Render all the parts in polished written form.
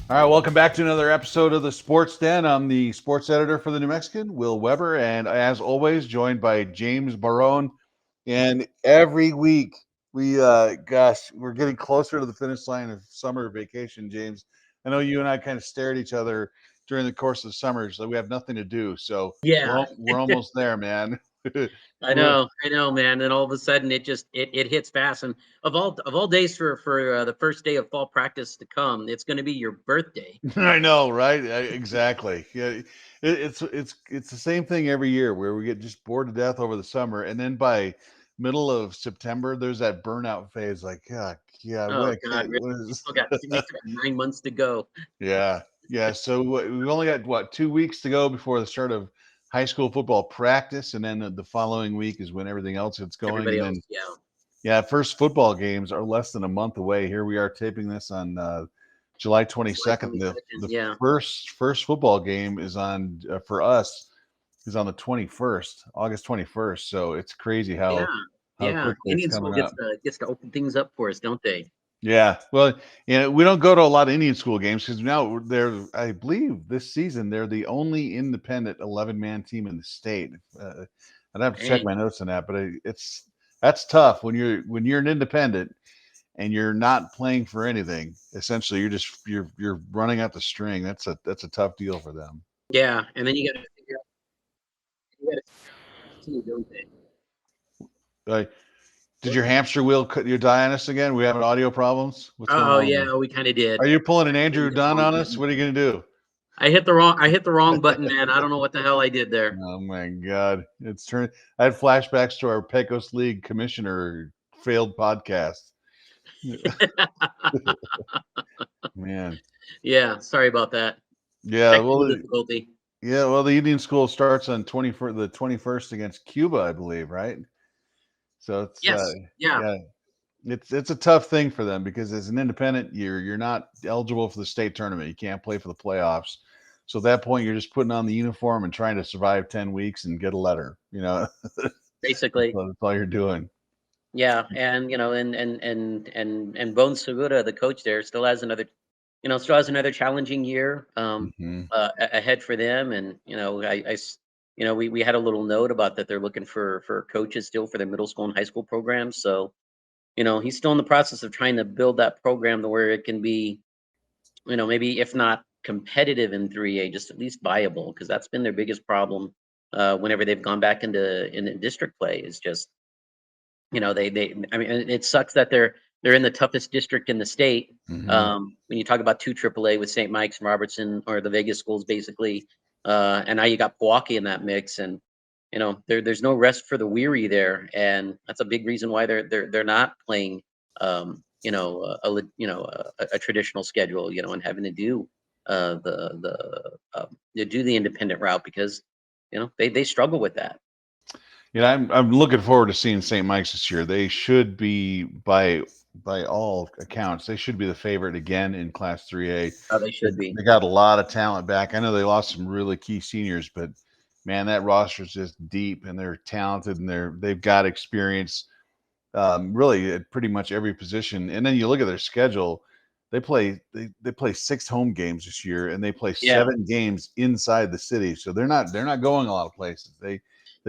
All right, welcome back to another episode of the Sports Den. I'm the sports editor for the New Mexican, Will Weber, and as always, joined by James Barron. And every week, we're getting closer to the finish line of summer vacation, James. I know you and I kind of stare at each other during the course of the summer, so we have nothing to do. So Yeah, we're almost there, man. We're I know, man. And all of a sudden, it hits fast. And of all days for the first day of fall practice to come, it's going to be your birthday. I know, right? Exactly. Yeah, it's the same thing every year where we get just bored to death over the summer, and then by middle of September, there's that burnout phase. Like, yeah, Oh I God, can't. really? What We is? still got 9 months to go. Yeah, yeah. So we've only got 2 weeks to go before the start of high school football practice, and then the following week is when everything else gets going, Everybody and else, then yeah. yeah, first football games are less than a month away. Here we are taping this on July July 22nd. twenty second. The Yeah, first football game is on for us is on the 21st, August 21st. So it's crazy yeah, how yeah. quickly it's Indian school coming up. gets to open things up for us, don't they? Yeah, well, we don't go to a lot of Indian school games because now I believe this season they're the only independent 11-man team in the state. I'd have to check Dang. my notes on that, but that's tough when you're an independent and you're not playing for anything. Essentially, you're running out the string. That's a tough deal for them. Yeah, and then you got to don't they? Like, did your hamster wheel you die on us again? We having audio problems. What's going Oh on over there? yeah, we kind of did. Are you pulling an Hit Andrew the Dunn wrong on us? button. What are you gonna do? I hit the wrong button, man. I don't know what the hell I did there. Oh my God! It's turning. I had flashbacks to our Pecos League commissioner failed podcast. Man, Yeah, sorry about that. yeah. Technical difficulty. Well, the Indian school starts on the 21st against Cuba, I believe, right? So it's Yes. Yeah. yeah, it's a tough thing for them because as an independent, you're not eligible for the state tournament. You can't play for the playoffs. So at that point, you're just putting on the uniform and trying to survive 10 weeks and get a letter. Basically. That's all you're doing. Yeah, and and Bones Segura, the coach there, still has another challenging year Hmm. ahead for them. And we had a little note about that they're looking for coaches still for their middle school and high school programs. So he's still in the process of trying to build that program to where it can be, maybe if not competitive in 3A, just at least viable, because that's been their biggest problem whenever they've gone back into district play is just, they I mean, and it sucks that they're in the toughest district in the state. Hmm. When you talk about two AAA with St. Mike's and Robertson or the Vegas schools basically, and now you got Milwaukee in that mix, and there's no rest for the weary there, and that's a big reason why they're not playing a traditional schedule, and having to do to do the independent route because they struggle with that. I'm looking forward to seeing St. Mike's this year. They should be by all accounts, they should be the favorite again in Class 3A. They They, should be. they got a lot of talent back. I know they lost some really key seniors, but man, that roster is just deep and they're talented and they've got experience really at pretty much every position. And then you look at their schedule; they play 6 home games this year, and they play Yeah, 7 games inside the city. So they're not going a lot of places. They've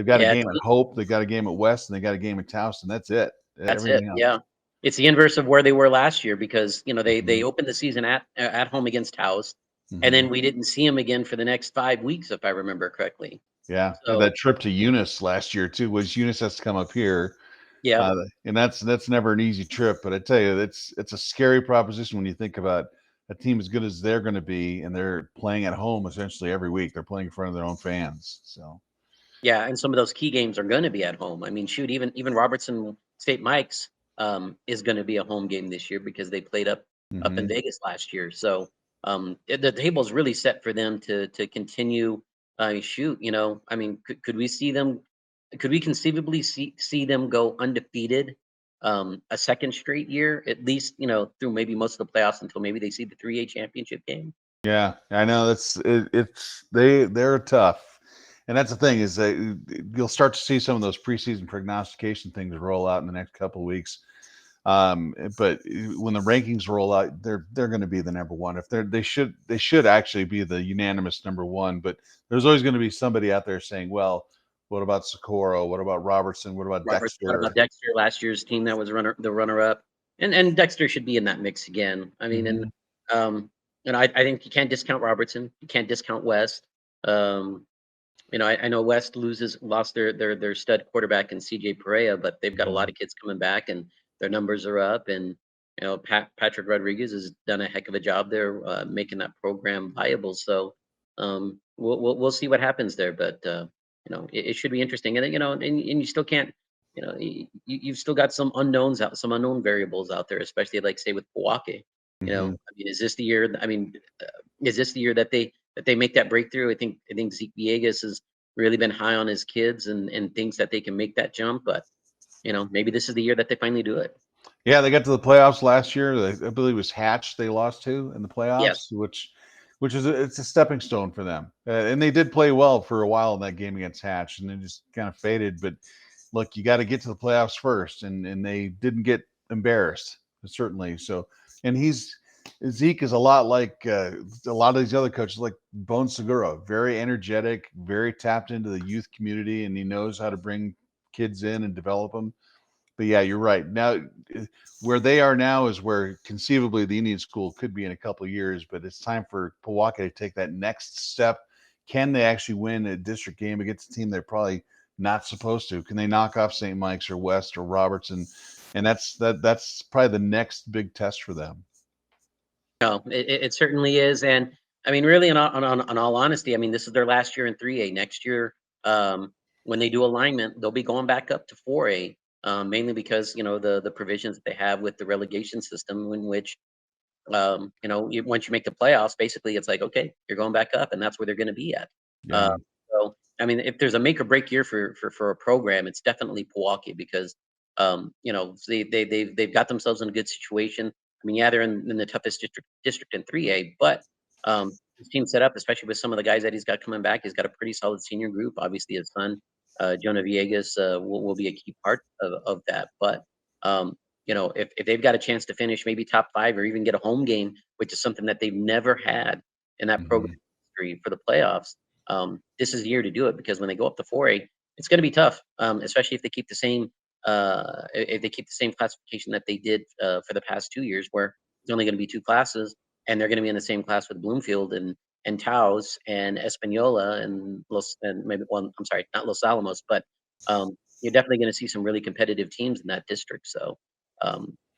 got a yeah. game at Hope, they got a game at West, and they got a game at Towson. That's it. That's it, Everything else. yeah. It's the inverse of where they were last year because, they Hmm. opened the season at home against Taos, and Hmm. then we didn't see them again for the next 5 weeks, if I remember correctly. Yeah, and So, that trip to Eunice last year too was Eunice has to come up here. yeah, And that's never an easy trip. But I tell you, it's a scary proposition when you think about a team as good as they're going to be, and they're playing at home essentially every week. They're playing in front of their own fans. So yeah, and some of those key games are gonna be at home. I mean, shoot, even Robertson St. Mike's, is gonna be a home game this year because they played up in hmm Vegas last year. So, the table's really set for them to continue, shoot, I mean, could we conceivably see them go undefeated, a second straight year, at least, through maybe most of the playoffs until maybe they see the 3A championship game? yeah, I know they're tough, and that's the thing is that you'll start to see some of those preseason prognostication things roll out in the next couple of weeks. But when the rankings roll out, they're going to be the number one. If they should actually be the unanimous number one. But there's always going to be somebody out there saying, well, what about Socorro? What about Robertson? What about Robert, what about Dexter? Dexter, last year's team that was the runner up, and Dexter should be in that mix again. I mean, Hmm. um, I think you can't discount Robertson. You can't discount West. Um, I know West lost their stud quarterback in CJ Perea, but they've got a lot Hmm. of kids coming back and their numbers are up. And Patrick Rodriguez has done a heck of a job there, making that program viable. So we'll see what happens there, but it should be interesting. And and you still can't, you've still got some unknowns out, some unknown variables out there, especially like say with Milwaukee. Hmm. I mean, is this the year? I mean, is this the year that they make that breakthrough? I think Zeke Viegas has really been high on his kids and thinks that they can make that jump. But maybe this is the year that they finally do it. Yeah, they got to the playoffs last year. I believe it was Hatch they lost to in the playoffs, Yes. which is it's a stepping stone for them. And they did play well for a while in that game against Hatch, and then just kind of faded. But look, you got to get to the playoffs first, and they didn't get embarrassed certainly. So, and Zeke is a lot like a lot of these other coaches, like Bone Segura, very energetic, very tapped into the youth community, and he knows how to bring kids in and develop them. But yeah, you're right. Now, where they are now is where conceivably the Indian school could be in a couple of years, but it's time for Milwaukee to take that next step. Can they actually win a district game against a team they're probably not supposed to? Can they knock off St. Mike's or West or Robertson? And that's probably the next big test for them. No, it certainly is. And I mean, really, in all honesty, I mean, this is their last year in 3A. Next year, when they do alignment, they'll be going back up to 4A, mainly because the provisions that they have with the relegation system, in which once you make the playoffs, basically it's like, okay, you're going back up, and that's where they're going to be at. Uh, Yeah. so, I mean, if there's a make or break year for a program, it's definitely Milwaukee because, they've got themselves in a good situation. I mean, yeah, they're in the toughest district in 3A, but his team set up, especially with some of the guys that he's got coming back. He's got a pretty solid senior group. Obviously, his son, Jonah Villegas, will be a key part of that. But if they've got a chance to finish maybe top five or even get a home game, which is something that they've never had in that program Hmm. history for the playoffs, this is the year to do it because when they go up to 4A, it's going to be tough, especially if they keep the same classification that they did for the past 2 years, where it's only going to be two classes, and they're going to be in the same class with Bloomfield and Taos and Espanola and maybe well, I'm sorry, not Los Alamos, but you're definitely going to see some really competitive teams in that district. So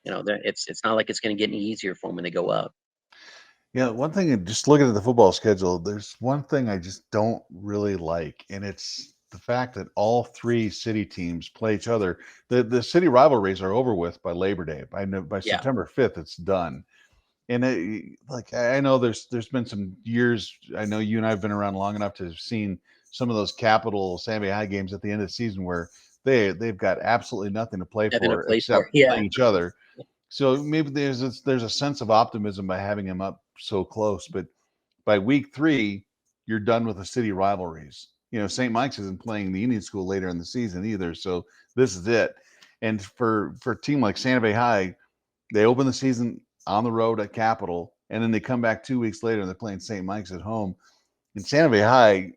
it's not like it's going to get any easier for them when they go up. Yeah, one thing, just looking at the football schedule, there's one thing I just don't really like, and it's the fact that all three city teams play each other. The city rivalries are over with by Labor Day. By Yeah, September 5th, it's done. And like I know there's been some years. I know you and I have been around long enough to have seen some of those Capital San High games at the end of the season where they've got absolutely nothing to play nothing to for play except for. play Yeah, each other. So maybe there's a sense of optimism by having them up so close, but by week three, you're done with the city rivalries. St. Mike's isn't playing the Indian School later in the season either, so this is it. And for a team like Santa Fe High, they open the season on the road at Capital, and then they come back 2 weeks later and they're playing St. Mike's at home. In Santa Fe High,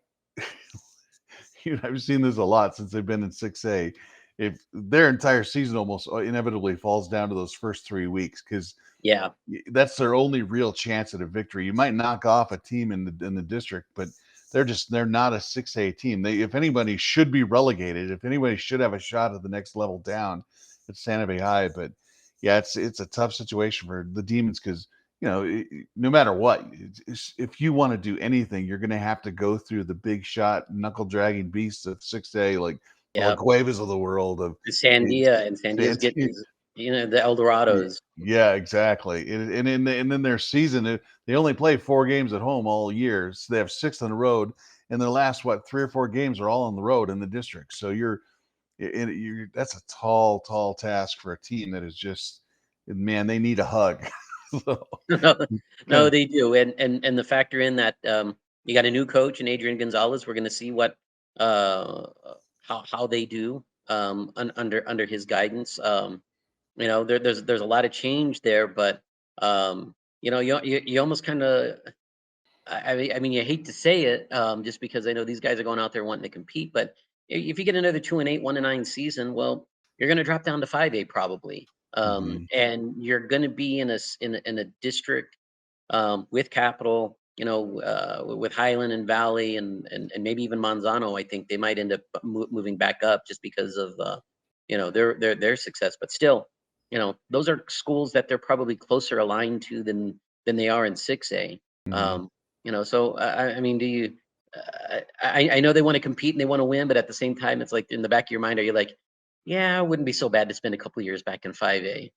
I've seen this a lot since they've been in 6A. If their entire season almost inevitably falls down to those first 3 weeks because yeah, that's their only real chance at a victory. You might knock off a team in the district, but they're not a 6A team. They if anybody should be relegated, if anybody should have a shot at the next level down, it's Santa Fe High. But yeah, it's a tough situation for the Demons because no matter what, if you want to do anything, you're going to have to go through the big shot knuckle dragging beasts of 6A, like the La yeah. Cuevas of the world of The Sandia and Sandia's getting the Eldorados. yeah, exactly. And then their season, they only play 4 games at home all year. So they have 6 on the road, and their last 3 or 4 games are all on the road in the district. So that's a tall, tall task for a team that is just man, they need a hug. So No, kind no, of they do, and the factor in that you got a new coach in Adrian Gonzalez. We're going to see what uh, how they do under his guidance. there's a lot of change there, but you almost kind of, I mean, you hate to say it, just because I know these guys are going out there wanting to compete, but if you get another 2-8, 1-9 season, well, you're going to drop down to 5A probably, Hmm. and you're going to be in a district, with Capital, with Highland and Valley, and maybe even Manzano. I think they might end up moving back up just because of their success. But still, those are schools that they're probably closer aligned to than they are in 6A. Hmm. So I mean, do you? I know they want to compete and they want to win, but at the same time, it's like in the back of your mind, are you like, yeah, it wouldn't be so bad to spend a couple of years back in 5A.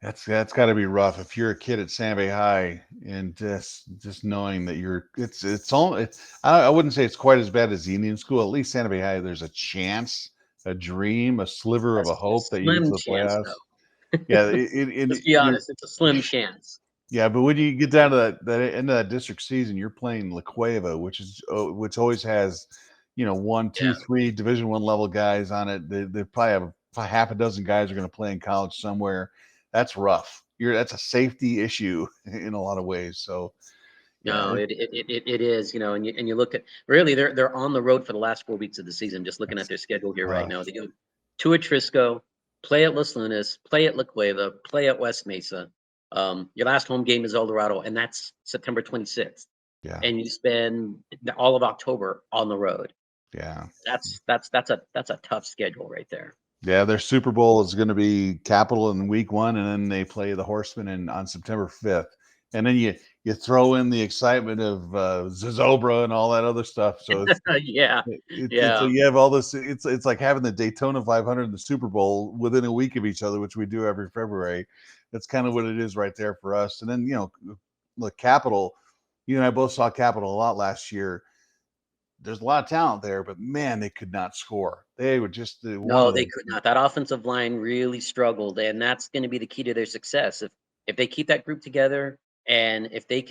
That's got to be rough if you're a kid at Santa Fe High and just knowing that it's all I wouldn't say it's quite as bad as the Indian school. At least Santa Fe High, there's a chance, a dream, a sliver of a A hope that you get to slim the chance, playoffs. though. Yeah, Let's be honest, it's a slim chance. yeah, but when you get down to that end of that district season, you're playing La Cueva, which always has, one, two, Yeah. three Division I level guys on it. They probably have half a dozen guys are going to play in college somewhere. That's rough. That's a safety issue in a lot of ways. So yeah, No, it is, and you look at, really, they're on the road for the last 4 weeks of the season. Just looking at that's their schedule here right tough. now, they go to Atrisco, play at Los Lunas, play at La Cueva, play at West Mesa. Your last home game is El Dorado, and that's September 26th. Yeah, And you spend all of October on the road. yeah. That's a tough schedule right there. Yeah, their Super Bowl is going to be Capital in week 1, and then they play the Horsemen on September 5th. And then you throw in the excitement of Zozobra and all that other stuff. So Yeah, it's yeah. you have all this. It's like having the Daytona 500 and the Super Bowl within a week of each other, which we do every February. That's kind of what it is right there for us. And then look, Capital. You and I both saw Capital a lot last year. There's a lot of talent there, but man, they could not score. They were just one No, of they the. could not. That offensive line really struggled, and that's going to be the key to their success. If they keep that group together, and if they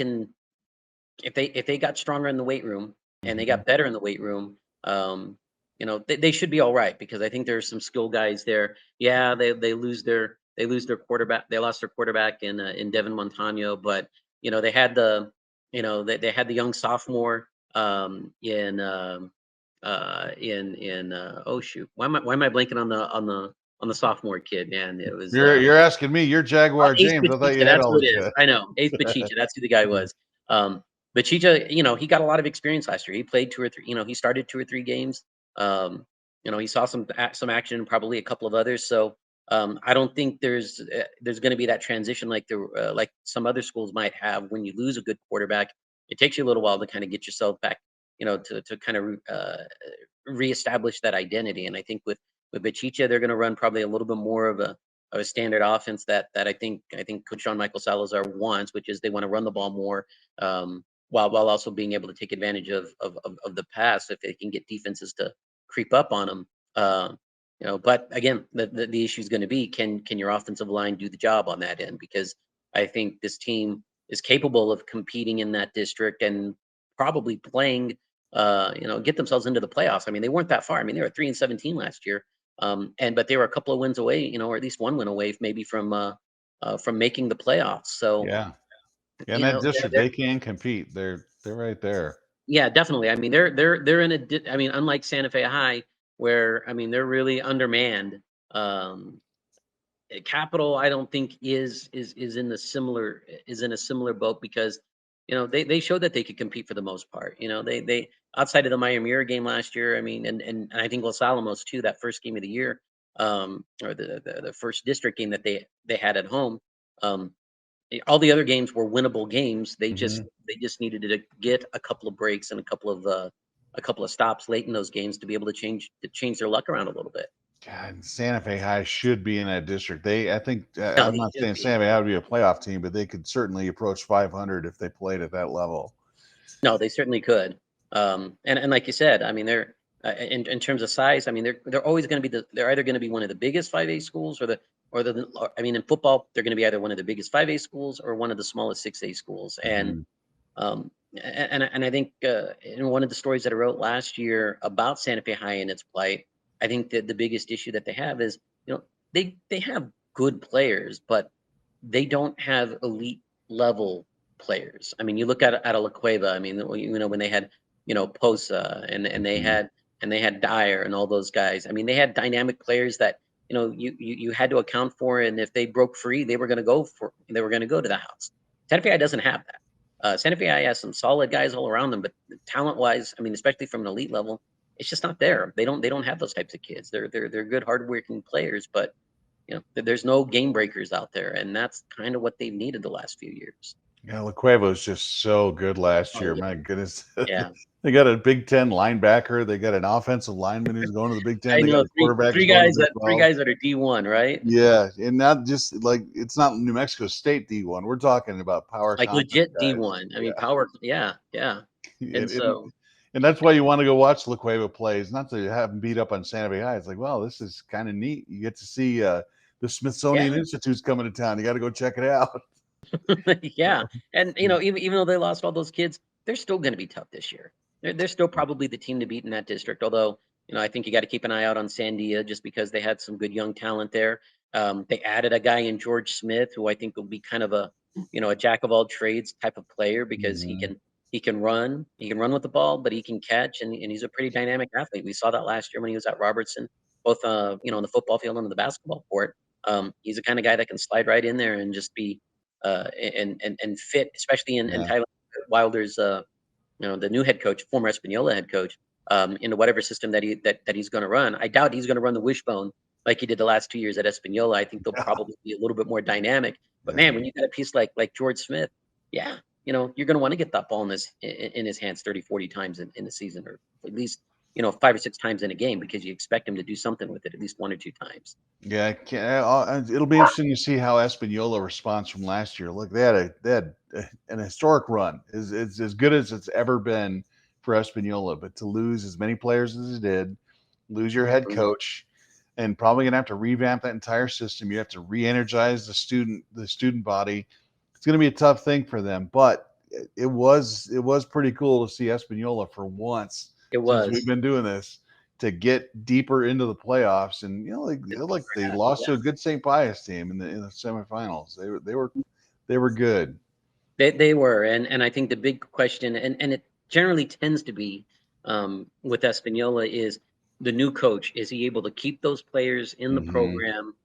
got stronger in the weight room and they Mhm. got better in the weight room, they should be all right, because I think there's some skill guys there. Yeah, they lose their quarterback. They lost their quarterback in Devin Montano, but they had they had the young sophomore, oh shoot, why am I blanking on the sophomore kid, man? It was You're asking me. You're Jaguar Ace James. I thought Bachicha, you had that's all who it the is. I know, Ace Bachicha, that's who the guy was. Um, Bachicha, he got a lot of experience last year. He played 2 or 3, he started 2 or 3 games. He saw some action and probably a couple of others. So, I don't think there's gonna be that transition like some other schools might have when you lose a good quarterback. It takes you a little while to kinda get yourself back, to kind of reestablish that identity. And I think with Bachicha, they're gonna run probably a little bit more of a standard offense that I think Coach Sean Michael Salazar wants, which is they want to run the ball more, while also being able to take advantage of the pass if they can get defenses to creep up on them. But again, the issue is going to be, can your offensive line do the job on that end? Because I think this team is capable of competing in that district and probably playing, get themselves into the playoffs. I mean, they weren't that far. I mean, they were 3-17 last year, but they were a couple of wins away, or at least one win away, maybe from making the playoffs. So, Yeah. Yeah, in you that know, district, they can compete. They're right there. yeah, definitely. I mean, they're in I mean, unlike Santa Fe High, where, I mean, they're really undermanned. Um, Capital, I don't think is in a similar boat, because they showed that they could compete for the most part. They outside of the Miami game last year. I mean, and I think Los Alamos too. That first game of the year, or the first district game that they had at home. Um, all the other games were winnable games. They just Mhm. they just needed to get a couple of breaks and a couple of stops late in those games to be able to change their luck around a little bit. God, Santa Fe High should be in that district. I think, No, I'm they not should saying be. Santa Fe High would be a playoff team, but they could certainly approach 500 if they played at that level. No, they certainly could. And like you said, I mean, they're in terms of size. I mean, they're always going to be they're either going to be one of the biggest 5A schools, I mean, in football, they're going to be either one of the biggest 5A schools or one of the smallest 6A schools. And Mhm. I think, in one of the stories that I wrote last year about Santa Fe High and its plight, I think that the biggest issue that they have is, they have good players, but they don't have elite level players. I mean, you look at a La Cueva. I mean, when they had Posa and Mhm. they had Dyer and all those guys. I mean, they had dynamic players that you had to account for, and if they broke free, they were going to go to the house. Santa Fe doesn't have that. Santa Fe has some solid guys all around them, but talent wise, I mean, especially from an elite level, it's just not there. They don't have those types of kids. They're good, hardworking players, but there's no game breakers out there, and that's kind of what they've needed the last few years. Yeah, LaQueva was just so good last Oh year. yeah, My goodness. yeah. They got a Big Ten linebacker. They got an offensive lineman who's going to the Big Ten. I They got know a quarterback who's three going to guys the Big that three 12. guys that are D1, right? Yeah, and not just like it's not New Mexico State D1. We're talking about power Like conference legit guys. D1. I mean, Yeah, power. Yeah, yeah. And and, and so and that's why you want to go watch LaQueva plays, not to have him beat up on Santa Fe High. It's like, well, this is kind of neat. You get to see the Smithsonian yeah, Institute's coming to town. You got to go check it out. yeah. So, And even though they lost all those kids, they're still going to be tough this year. They're still probably the team to beat in that district. Although I think you got to keep an eye out on Sandia just because they had some good young talent there. They added a guy in George Smith who I think will be kind of a jack of all trades type of player because he mhm. can run with the ball, but he can catch and he's a pretty dynamic athlete. We saw that last year when he was at Robertson, both on the football field and on the basketball court. He's the kind of guy that can slide right in there and just be and fit, especially in Yeah. Tyler Wilder's, the new head coach, former Espanola head coach, into whatever system that he's going to run. I doubt he's going to run the wishbone like he did the last 2 years at Espanola. I think they'll probably be a little bit more dynamic. But Yeah. man, when you got a piece like George Smith, yeah, you're going to want to get that ball in his hands 30, 40 times in the season, or at least 5 or 6 times in a game because you expect him to do something with it at least 1 or 2 times. Yeah, it'll be interesting to see how Espanola responds from last year. Look, they had an historic run. It's as good as it's ever been for Espanola, but to lose as many players as it did, lose your head Mhm. coach, and probably gonna have to revamp that entire system. You have to re-energize the student body. It's gonna be a tough thing for them, but it was pretty cool to see Espanola for once It since we've was. been doing this to get deeper into the playoffs. And like they lost to a good St. Pius team in the semifinals. They were good. They were, and I think the big question, and it generally tends to be with Espanola is the new coach. Is he able to keep those players in the Hmm. program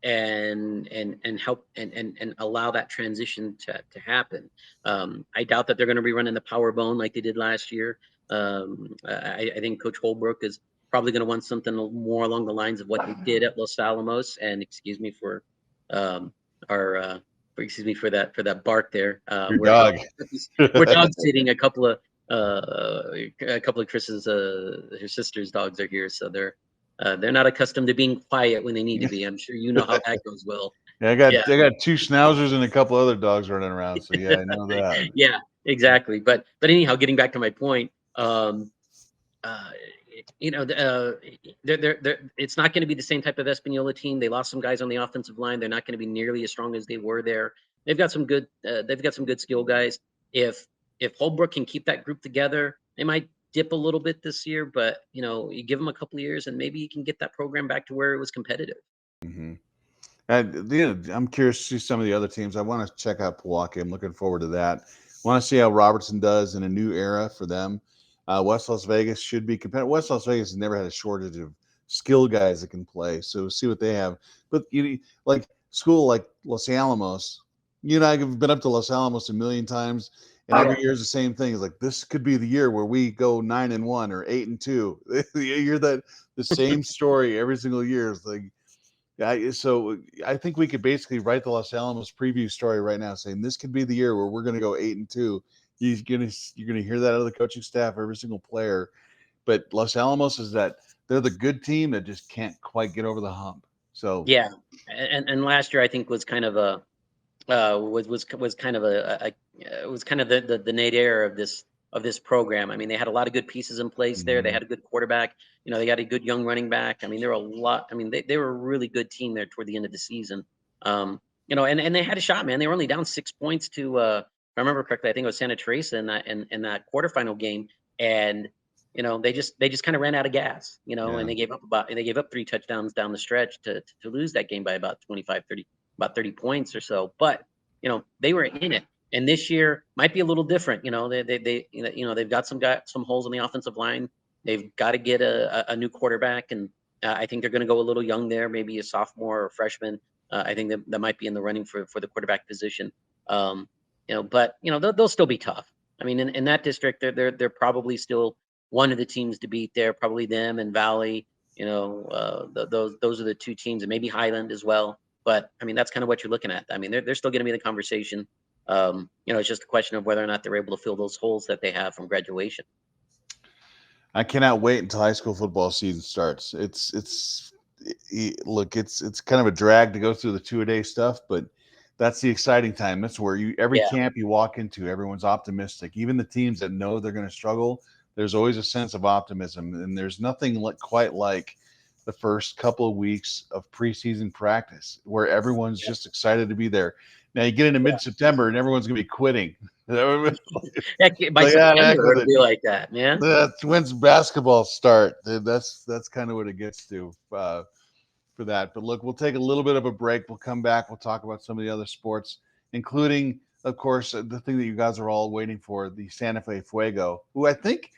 and help and allow that transition to happen? I doubt that they're going to be running the power bone like they did last year. I think Coach Holbrook is probably going to want something more along the lines of what he did at Los Alamos. And excuse me for our excuse me for that bark there. Your We're dog dog. we're dog sitting a couple of Chris's her sister's dogs are here, so they're not accustomed to being quiet when they need to be. I'm sure you know how that goes, Will. Yeah, I got Yeah, I got two schnauzers and a couple other dogs running around. So yeah, I know that. yeah, exactly. But anyhow, getting back to my point, uh, it's not going to be the same type of Espanola team. They lost some guys on the offensive line. They're not going to be nearly as strong as they were there. They've got some good skill guys. If Holbrook can keep that group together, they might dip a little bit this year, but you give them a couple of years and maybe you can get that program back to where it was competitive. Hmm. And I'm curious to see some of the other teams. I want to check out Milwaukee. I'm looking forward to that. Want to see how Robertson does in a new era for them. West Las Vegas should be competitive. West Las Vegas has never had a shortage of skill guys that can play. So see what they have. But like school like Los Alamos. You and I have been up to Los Alamos a million times, and every Yeah. year is the same thing. It's like this could be the year where we go 9-1 or 8-2. You hear that the same story every single year. It's like so I think we could basically write the Los Alamos preview story right now, saying this could be the year where we're going to go 8-2. You're gonna hear that out of the coaching staff, every single player. But Los Alamos is that they're the good team that just can't quite get over the hump. So Yeah. And last year I think was kind of a was kind of it was kind of the nadir of this program. I mean, they had a lot of good pieces in place there. They mhm. had a good quarterback. They got a good young running back. I mean, there were a lot. I mean, they were a really good team there toward the end of the season. And they had a shot, man. They were only down 6 points to if I remember correctly, I think it was Santa Teresa in that quarterfinal game. And they just kind of ran out of gas, and Yeah. they gave up 3 touchdowns down the stretch to lose that game by about 30 points or so. But they were in it. And this year might be a little different. They've got some holes in the offensive line. They've got to get a new quarterback, and I think they're going to go a little young there, maybe a sophomore or freshman. I think that might be in the running for the quarterback position. But they'll still be tough. I mean, in that district, they're probably still one of the teams to beat there. Probably them and Valley. Those are the 2 teams, and maybe Highland as well. But I mean, that's kind of what you're looking at. I mean, they're still going to be in the conversation. It's just a question of whether or not they're able to fill those holes that they have from graduation. I cannot wait until high school football season starts. Look, it's kind of a drag to go through the 2-a-day stuff, but that's the exciting time. That's where every Yeah. camp you walk into, everyone's optimistic. Even the teams that know they're going to struggle, there's always a sense of optimism, and there's nothing quite like the first couple of weeks of preseason practice where everyone's just excited to be there. Now you get into mid-September and everyone's going to be quitting. Heck, by September, it'll be like that, man. That's when's basketball start. That's kind of what it gets to for that. But look, we'll take a little bit of a break. We'll come back. We'll talk about some of the other sports, including, of course, the thing that you guys are all waiting for, the Santa Fe Fuego, who I think,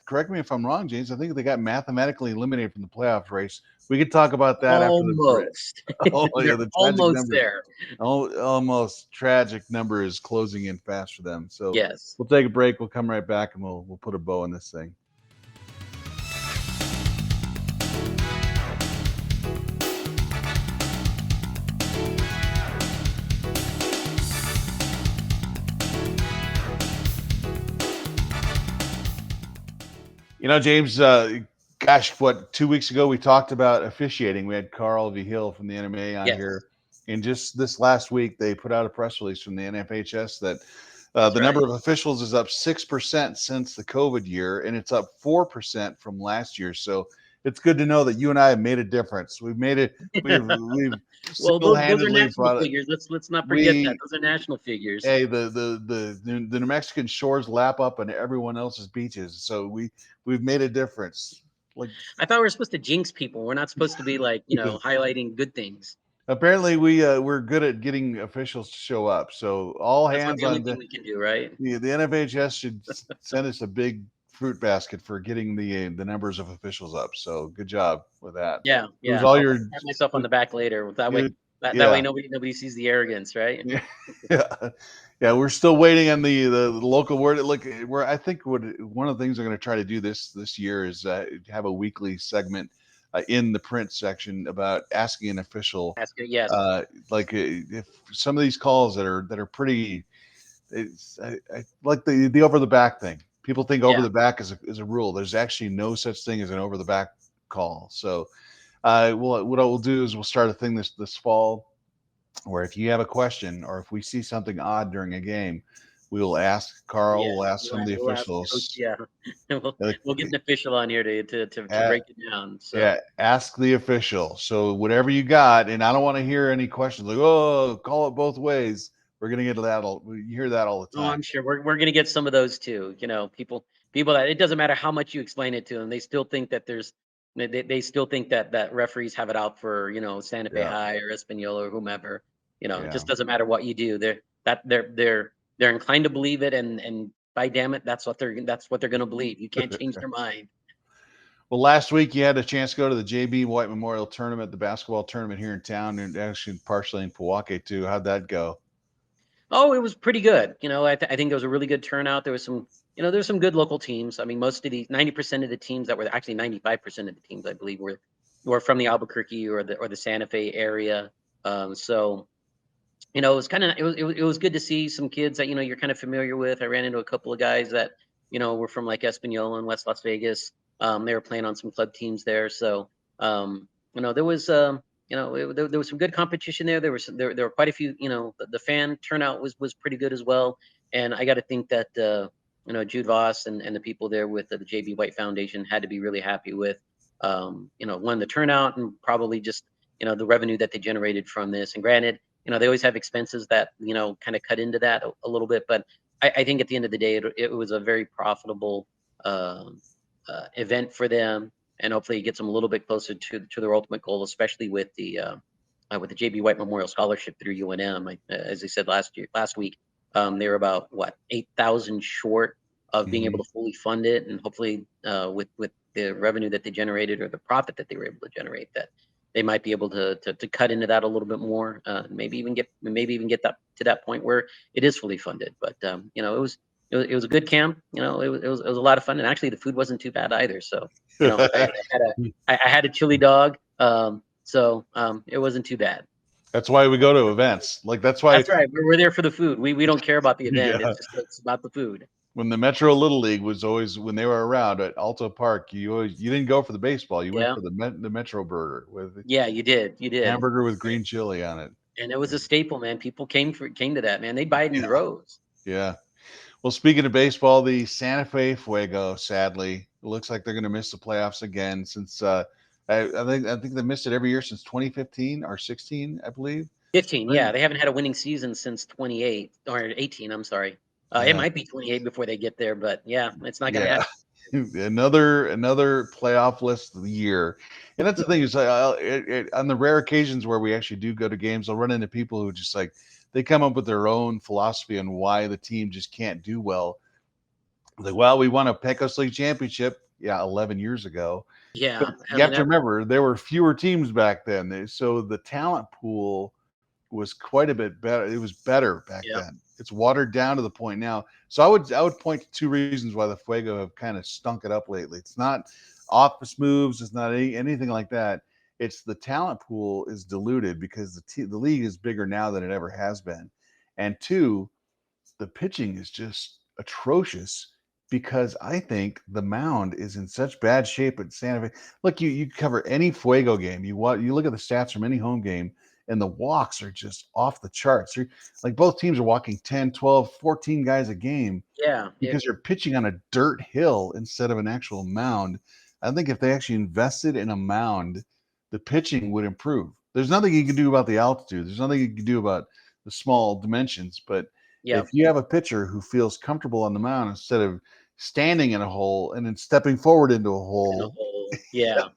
correct me if I'm wrong, James, I think they got mathematically eliminated from the playoff race. We could talk about that after the break. Almost. Oh, yeah, the tragic Almost number. there. Almost tragic number is closing in fast for them. So yes, we'll take a break. We'll come right back and we'll put a bow on this thing. James, gosh, 2 weeks ago we talked about officiating. We had Carl V. Hill from the NMA on here. And just this last week, they put out a press release from the NFHS that the number of officials is up 6% since the COVID year, and it's up 4% from last year. So it's good to know that you and I have made a difference. We've made it. We've well, those are national brought it. figures. Let's not forget that those are national figures. Hey, the New Mexican shores lap up on everyone else's beaches, so we've made a difference. Like, I thought we were supposed to jinx people. We're not supposed to be highlighting good things. Apparently, we're good at getting officials to show up. So all That's hands the only on thing we can do, right? the NFHS should send us a big fruit basket for getting the numbers of officials up. So good job with that. Yeah. All I'll pat myself on the back later. That way nobody sees the arrogance, right? Yeah. We're still waiting on the local word. Look, I think one of the things we're going to try to do this year is have a weekly segment in the print section about asking an official. Yes. If some of these calls that are pretty, I like the over the back thing. People think over the back is a rule. There's actually no such thing as an over the back call. So, what I will do is we'll start a thing this fall where if you have a question or if we see something odd during a game, we will ask Carl. We'll ask some of the officials. We'll get an official on here to break it down. So. Yeah, ask the official. So whatever you got, and I don't want to hear any questions like, "Oh, call it both ways." We're gonna get that you hear that all the time. Oh, I'm sure we're gonna get some of those too. People that it doesn't matter how much you explain it to them, they still think that they still think that referees have it out for Santa Fe High or Espanola or whomever. It just doesn't matter what you do. They're inclined to believe it, and by damn it, that's what they're going to believe. You can't change their mind. Well, last week you had a chance to go to the JB White Memorial Tournament, the basketball tournament here in town, and actually partially in Pewaukee too. How'd that go? Oh, it was pretty good. I think there was a really good turnout. There was some good local teams. I mean, most of the 90% of the teams that were actually 95% of the teams, I believe, were from the Albuquerque or the Santa Fe area. So it was it was good to see some kids that you're kind of familiar with. I ran into a couple of guys that were from like Espanola and West Las Vegas. They were playing on some club teams there, so there was there was some good competition there. There were quite a few. The fan turnout was pretty good as well. And I got to think that Jude Voss and the people there with the JB White Foundation had to be really happy with one, the turnout, and probably just the revenue that they generated from this. And granted, they always have expenses that kind of cut into that a little bit, but I think at the end of the day, it was a very profitable event for them, and hopefully it gets them a little bit closer to their ultimate goal, especially with the JB White Memorial Scholarship through UNM. As I said last week, they were about what 8,000 short of being able Mhm. to fully fund it, and hopefully with the revenue that they generated or the profit that they were able to generate, that they might be able to cut into that a little bit more, maybe even get that to that point where it is fully funded. But it was a good camp. It was a lot of fun, and actually the food wasn't too bad either. So I had a chili dog. It wasn't too bad. That's why we go to events. Like that's why, That's right. We're there for the food. We don't care about the event. yeah. It's about the food. When the Metro Little League was always when they were around at Alto Park, you didn't go for the baseball. You went Yeah. for the Metro burger with Yeah, you did. You did. hamburger with green chili on it. And it was a staple, man. People came to that, man. They buy it in Yeah, droves. yeah. Well, speaking of baseball, the Santa Fe Fuego, sadly, it looks like they're going to miss the playoffs again since I think they missed it every year since 2015 or 16, I believe. 15, Right? yeah. They haven't had a winning season since 28 or 18, I'm sorry. It Yeah, might be 28 before they get there, but yeah, it's not gonna yeah. happen. Another playoff list of the year, and that's the thing is on the rare occasions where we actually do go to games, I'll run into people who just like they come up with their own philosophy on why the team just can't do well. Like, well, we won a Pecos League championship, yeah, 11 years ago. But Yeah. I you have mean to that remember there were fewer teams back then, so the talent pool was quite a bit better. It was better back yeah. then. It's watered down to the point now. So I would point to two reasons why the Fuego have kind of stunk it up lately. It's not office moves. It's not anything like that. It's the talent pool is diluted because the league is bigger now than it ever has been, and two, the pitching is just atrocious because I think the mound is in such bad shape at Santa Fe. Look, you cover any Fuego game, you look at the stats from any home game, and the walks are just off the charts. Like both teams are walking 10, 12, 14 guys a game Yeah. because you're pitching on a dirt hill instead of an actual mound. I think if they actually invested in a mound, the pitching would improve. There's nothing you can do about the altitude. There's nothing you can do about the small dimensions, but Yeah. if you have a pitcher who feels comfortable on the mound instead of standing in a hole and then stepping forward into a In a hole, whole yeah. yeah,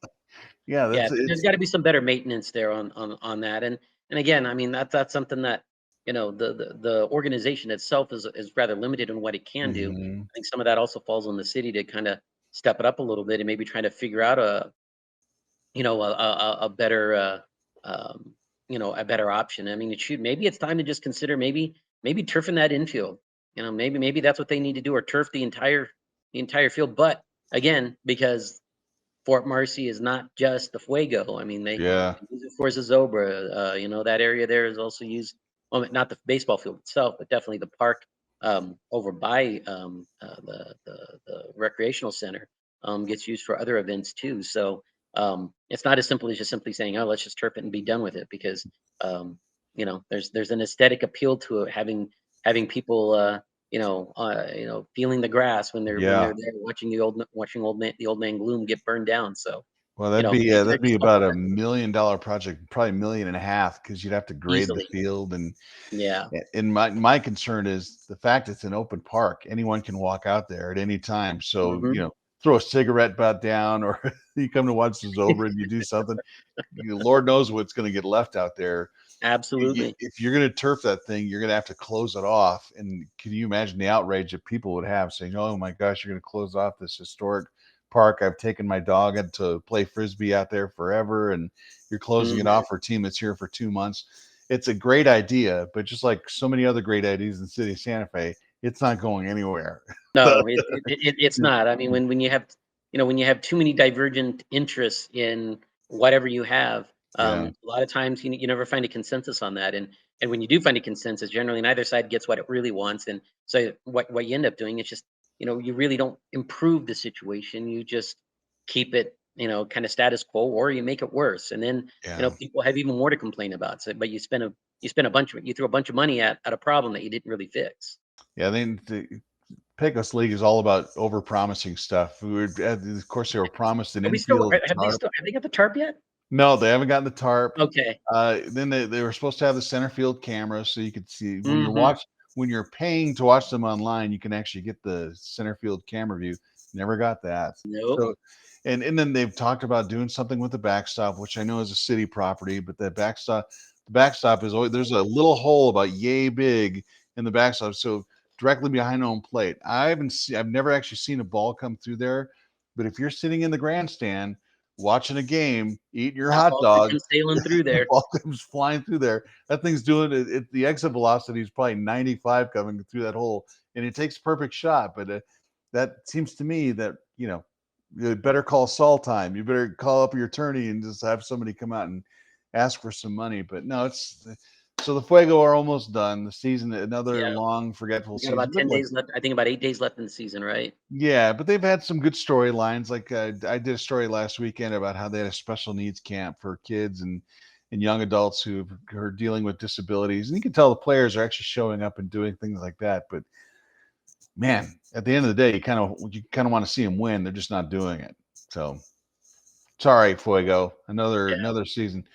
Yeah, that's there's it's. got to be some better maintenance there on that. And again, I mean that's something that the organization itself is rather limited in what it can do. Mhm. I think some of that also falls on the city to kind of step it up a little bit and maybe try to figure out a better a better option. I mean, maybe it's time to just consider maybe turfing that infield. Maybe that's what they need to do, or turf the entire field. But again, because Fort Marcy is not just the Fuego. I mean, Yeah. they use it for Zozobra. That area there is also used. Well, not the baseball field itself, but definitely the park over by the recreational center gets used for other events too. So it's not as simple as just simply saying, "Oh, let's just turf it and be done with it," because there's an aesthetic appeal to it, having people feeling the grass when they're Yeah. there watching old man Gloom get burned down. So, Well, maybe that'd they're be just about talking a about $1 million project, probably 1.5 million, because you'd have to grade the easily. field. Yeah. And my concern is the fact it's an open park. Anyone can walk out there at any time. So, Hmm. throw a cigarette butt down or you come to watch this over and you do something. Lord knows what's going to get left out there. Absolutely. If you're going to turf that thing, you're going to have to close it off. And can you imagine the outrage that people would have saying, "Oh my gosh, you're going to close off this historic park. I've taken my dog to play frisbee out there forever, and you're closing it Hmm. off for a team that's here for 2 months." It's a great idea, but just like so many other great ideas in the city of Santa Fe, it's not going anywhere. No, it's not. I mean, when you have too many divergent interests in whatever you have, Yeah, a lot of times you never find a consensus on that. And when you do find a consensus, generally neither side gets what it really wants. And so what you end up doing is just you really don't improve the situation. You just keep it kind of status quo, or you make it worse. And then yeah, people have even more to complain about. So, but you threw a bunch of money at a problem that you didn't really fix. yeah. Then the Pecos League is all about over promising stuff. Of course, they were promised an Are we still infield tarp. have they got the tarp yet? No, they haven't gotten the tarp. Okay. Then they were supposed to have the center field camera so you could see when you're Mhm. when you're paying to watch them online, you can actually get the center field camera view. Never got that. Nope. So, and then they've talked about doing something with the backstop, which I know is a city property, but the backstop is always there's a little hole about yay big in the backstop, so directly behind home plate. I've never actually seen a ball come through there, but if you're sitting in the grandstand watching a game, eating your That hot ball could dog, come sailing through the there. ball comes flying through there. That thing's doing it. The exit velocity is probably 95 coming through that hole, and it takes a perfect shot. But that seems to me that you better call Saul time. You better call up your attorney and just have somebody come out and ask for some money. But no, it's so the Fuego are almost done. The season, another Yeah. long, forgetful We got season. about But 10 look, days left. I think about 8 days left in the season, right? yeah, but they've had some good storylines. Like I did a story last weekend about how they had a special needs camp for kids and young adults who are dealing with disabilities, and you can tell the players are actually showing up and doing things like that. But man, at the end of the day, you kind of want to see them win. They're just not doing it. So sorry, Fuego, Yeah. another season.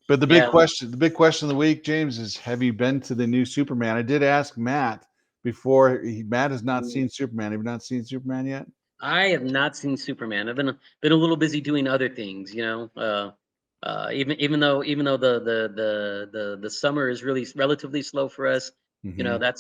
But Yeah. the big question of the week, James, is have you been to the new Superman? I did ask Matt before. Matt has not Mm, seen Superman. Have you not seen Superman yet? I have not seen Superman. I've been a little busy doing other things, you know. Even though the summer is really relatively slow for us, you know, Hmm.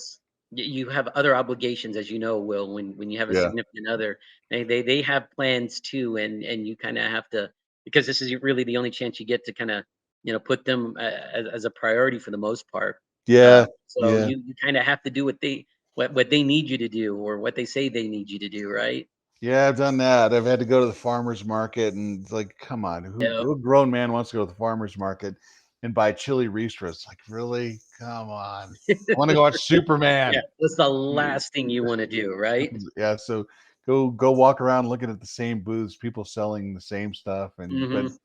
you have other obligations, as you know, Will, when you have a Yeah. significant other. They have plans too, and you kind of have to, because this is really the only chance you get to kind of, you know, put them as a priority for the most part. Yeah. So Yeah. you kind of have to do what they need you to do, or what they say they need you to do, right? Yeah, I've done that. I've had to go to the farmer's market and it's like, come on, Yeah. who grown man wants to go to the farmer's market and buy chili Ristra? Like, really? Come on. I want to go watch Yeah, Superman. that's the last thing you wanna do, right? Yeah, so go walk around looking at the same booths, people selling the same stuff, but Mhm.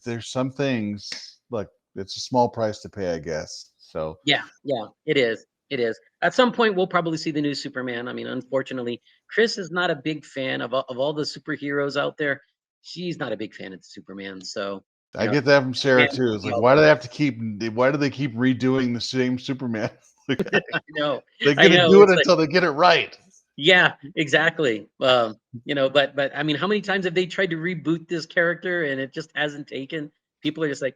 there's some things like it's a small price to pay, I guess. So Yeah, yeah, it is, it is. At some point, we'll probably see the new Superman. I mean, unfortunately, Chris is not a big fan of all the superheroes out there. She's not a big fan of Superman, so, you I know, get that from Sarah Superman, too. It's you like, know, why do they keep redoing the same Superman? Like, I know, they're I gonna know, do it it's like, until they get it right. yeah, exactly. You know, but I mean, how many times have they tried to reboot this character and it just hasn't taken? People are just like,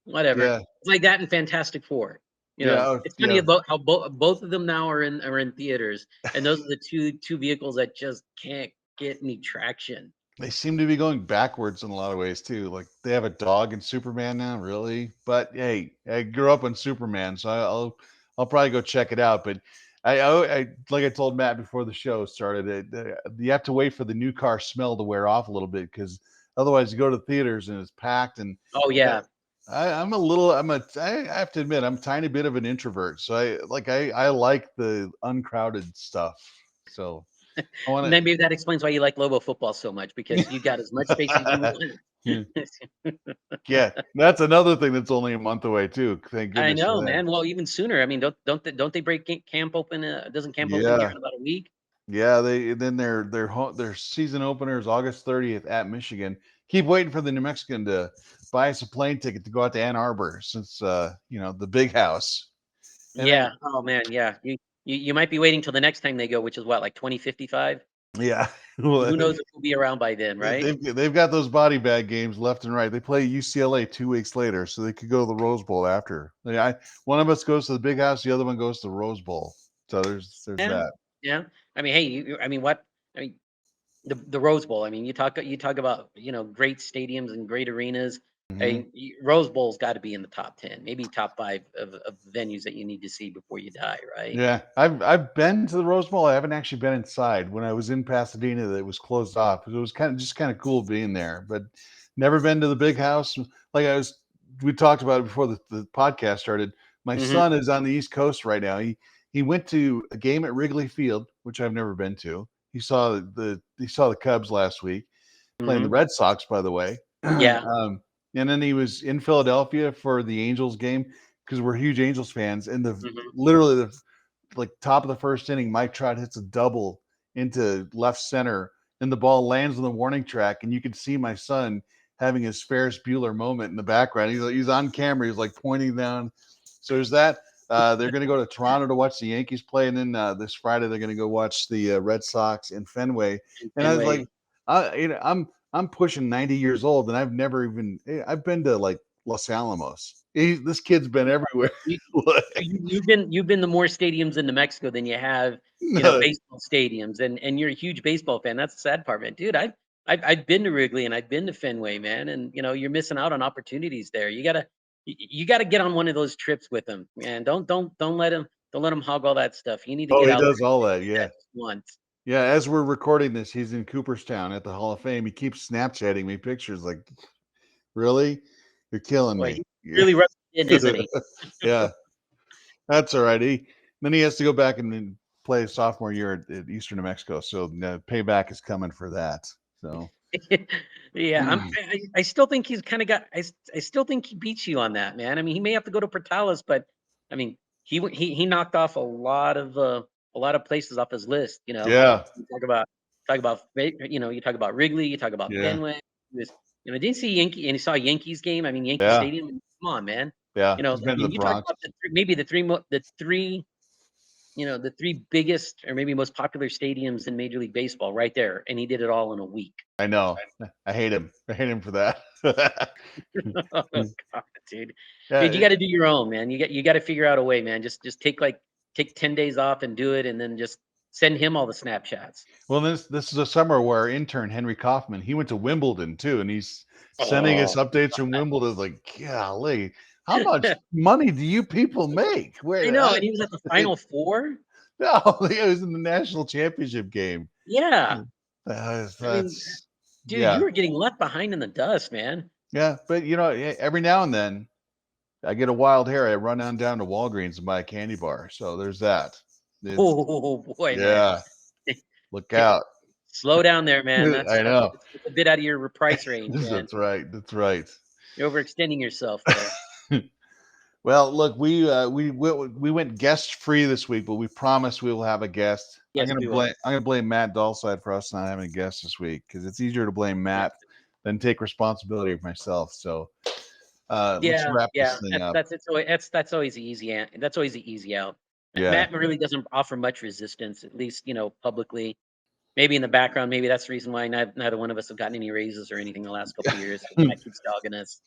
whatever. Yeah, It's like that in Fantastic Four. You yeah, know, oh, it's funny yeah. about how both of them now are in theaters, and those are the two vehicles that just can't get any traction. They seem to be going backwards in a lot of ways too. Like they have a dog in Superman now, really. But hey, I grew up on Superman, so I'll probably go check it out. But I like I told Matt before the show started, you have to wait for the new car smell to wear off a little bit because otherwise you go to the theaters and it's packed. And Oh uh, yeah, I have to admit I'm a tiny bit of an introvert, so I like the uncrowded stuff. So I want maybe that explains why you like Lobo football so much, because you got as much space as you want. to. Yeah, that's another thing that's only a month away too. Thank I goodness for know, that. man. Well, even sooner. I mean, don't they break camp open? Doesn't camp open here Yeah, in about a week? yeah. Their season opener is August 30th at Michigan. Keep waiting for the New Mexican to buy us a plane ticket to go out to Ann Arbor since the big house. And then Yeah. Oh man. Yeah. You might be waiting till the next time they go, which is what, like 2055. yeah, And well, who knows if we'll be around by then, right? they've got those body bag games left and right. They play UCLA 2 weeks later, so they could go to the Rose Bowl after. One of us goes to the big house, the other one goes to the Rose Bowl. So there's Yeah. that. Yeah. I mean, hey, I mean, what? I mean, the Rose Bowl. I mean, you talk about, great stadiums and great arenas. Mhm. Rose Bowl's got to be in the top 10, maybe top five of venues that you need to see before you die, right? Yeah, I've been to the Rose Bowl. I haven't actually been inside. When I was in Pasadena, that was closed off. It was kind of cool being there, but never been to the big house. Like we talked about it before the podcast started. My Hmm. son is on the East Coast right now. He went to a game at Wrigley Field, which I've never been to. He saw the Cubs last week playing the Hmm. Red Sox, by the way. Yeah. And then he was in Philadelphia for the Angels game because we're huge Angels fans. And Hmm. literally the like top of the first inning, Mike Trout hits a double into left center, and the ball lands on the warning track, and you can see my son having his Ferris Bueller moment in the background. He's on camera. He's like pointing down. So there's that. They're going to go to Toronto to watch the Yankees play, and then this Friday they're going to go watch the Red Sox in Fenway. And I was Fenway. like, I'm pushing 90 years old, and I've been to like Los Alamos. This kid's been everywhere. You, Like, you've been to more stadiums in New Mexico than you have, no, baseball stadiums, and you're a huge baseball fan. That's the sad part, man, dude. I've been to Wrigley and I've been to Fenway, man, and you're missing out on opportunities there. You gotta get on one of those trips with him, man. Don't let him hog all that stuff. You need to oh, get he out does there all and that, do yeah. that just once. Yeah, as we're recording this, he's in Cooperstown at the Hall of Fame. He keeps Snapchatting me pictures. Like, really? You're killing Boy, me. he's Yeah. really rubbing it in, isn't he? Yeah, that's all right. Then he has to go back and then play sophomore year at Eastern New Mexico. So payback is coming for that. So Yeah, I still think he's kind of got. I still think he beats you on that, man. I mean, he may have to go to Portales, but I mean, he knocked off a lot of places off his list. yeah, You talk about you talk about Wrigley, you talk about yeah, Fenway. He was, didn't see Yankee and he saw a Yankees game. I mean, Yankee yeah, Stadium. Come on, man. yeah. He's been to the You talk Bronx. about maybe the three the three biggest or maybe most popular stadiums in Major League Baseball right there, and he did it all in a week. I know. I hate him. I hate him for that. Oh God, dude. Dude, you Yeah. got to do your own, man. You got to figure out a way, man. Just take 10 days off and do it, and then just send him all the Snapchats. Well, this is a summer where our intern Henry Kaufman, he went to Wimbledon too, and he's sending us Oh, updates from Wimbledon. Like, golly, how much money do you people make? I Where know, and he was at the Final Four. no, he was in the national championship game. Yeah, I mean, That's dude, you yeah, were getting left behind in the dust, man. yeah. But every now and then I get a wild hair. I run on down to Walgreens and buy a candy bar. So there's that. It's Oh boy, man. yeah. Look out. Slow down there, man. I know. That's a bit out of your price range, man. That's right. That's right. You're overextending yourself there. Well, look, we went guest free this week, but we promise we will have a guest. Yes, we will. I'm gonna blame Matt Dahlside for us not having a guest this week because it's easier to blame Yeah, Matt than take responsibility for myself. So let's wrap yeah. this thing up. That's always the easy that's always the easy out. Yeah. Matt really doesn't offer much resistance, at least publicly. Maybe in the background, maybe that's the reason why neither one of us have gotten any raises or anything the last couple of years. Matt keeps dogging us.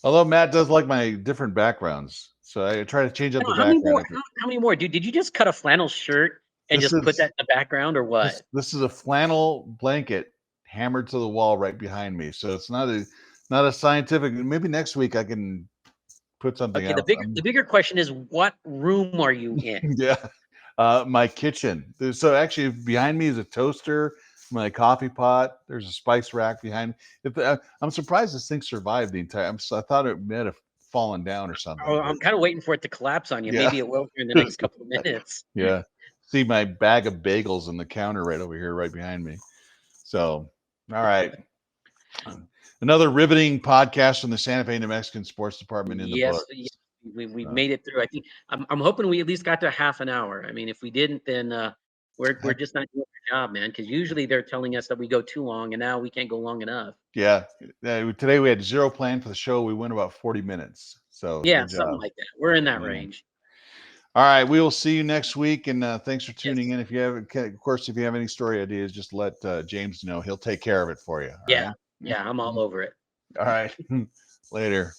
Although Matt does like my different backgrounds, so I try to change up the How many more? background. How many more, dude? Did you just cut a flannel shirt and This just put is that in the background, or what? this is a flannel blanket hammered to the wall right behind me. So it's not a scientific. Maybe next week I can put something Okay, else. the bigger question is, what room are you in? Yeah. My kitchen. So actually behind me is a toaster, my coffee pot. There's a spice rack behind me. I'm surprised this thing survived the entire. I thought it might have fallen down or something. Oh, But I'm kind of waiting for it to collapse on you. yeah, Maybe it will here in the next couple of minutes. yeah. See my bag of bagels in the counter right over here, right behind me. So, all right. Another riveting podcast from the Santa Fe New Mexican Sports Department in the Yes, book. we made it through. I think I'm hoping we at least got to half an hour. I mean, if we didn't, then we're just not doing our job, man. Because usually they're telling us that we go too long, and now we can't go long enough. Yeah. Today we had zero plan for the show. We went about 40 minutes. So Yeah, good something job. like that. We're in that Yeah. range. All right, we will see you next week, and thanks for tuning Yes. in. If you have, of course, if you have any story ideas, just let James know. He'll take care of it for you. All Yeah, right. yeah, I'm all over it. All right. Later.